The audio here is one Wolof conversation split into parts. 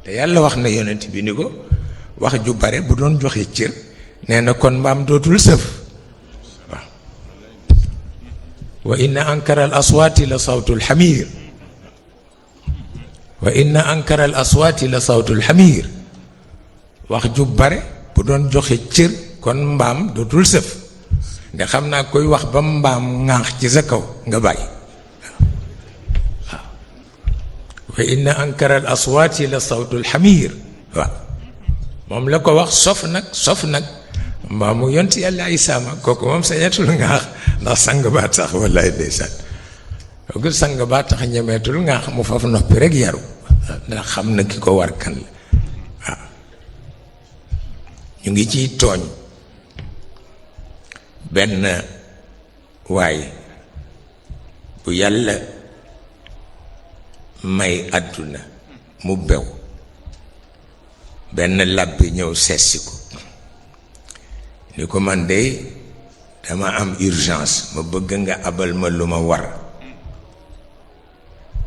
te yàlla wax na yonent bi ni ko wax ju bare bu doon joxe cër nee na kon mbaam dootul sëf waaw wa inna ankara al aswaati la sawtul xamiir wa inna ankara al aswaati la sawtul xamiir wax ju bare bu doon joxe cër kon mbaam dootul sëf nga xam naa koy wax ba mbaam ŋaax ci sa kaw nga bàyyi waaw wa inna ankara al aswaati la sawtul xamiir waaw moom la ko wax sof nag mbaamu yonti yàlla Isaa ma kooku moom sañatul ŋaax ndax sang baa tax wallaay ndeysaan kooku sang baa tax ñemeetul ŋaax mu faf noppi rek yaru ndax xam na ki ko war kan la waaw ñu ngi ciy tooñ benn waay bu yàlla may àdduna mu bew benn làbbi ñëw seetsi ko ni ko man de dama am urgence ma bëgg nga abal ma lu ma war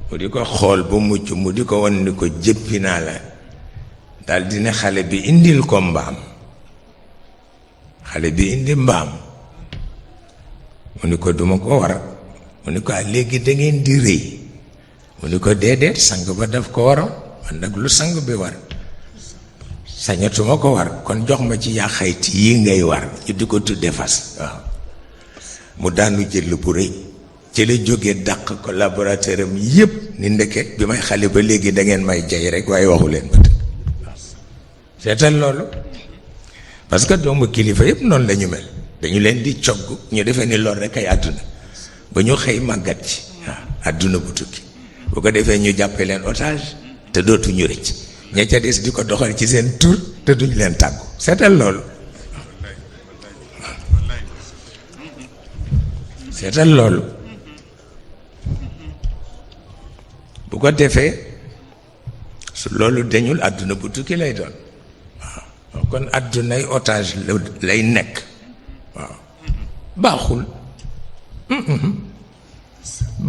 mu di ko xool bu mucc mu di ko wan ni ko jëppi naa la dal dina xale bi indil ko mbaam xale bi indi mbaam mu ni ko duma ko war mu ni ko léegi da ngeen di rëy mu ni ko déedéet sang ba daf ko waroon man nag lu sang bi war sañatuma ko war kon jox ma ci yaa xayti yi ngay war ñu di ko tudde fas waaw mu daanu jël bu rëy ci la jógee dàq collaborateur am yépp ni ndeke bi may xale ba léegi da ngeen may jay rek waaye waxu leen ba tëg seetal loolu parce que doomu kilifa yépp noonu la ñu mel dañu leen di cogg ñu defee ni loolu rek ay àdduna ba ñu xëy màggat ci waaw àdduna bu tukki bu ko defee ñu jàppee leen otage te dootuñu rëcc ña ca des di ko doxal ci seen tur te duñ leen tàggu seetal loolu seetal loolu bu ko defee su loolu dañul àdduna bu tukki lay doon waaw kon àddunay otage lay nekk waaw baaxul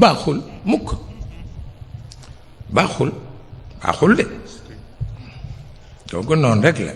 baaxul mukk baaxul de kooku noonu rek la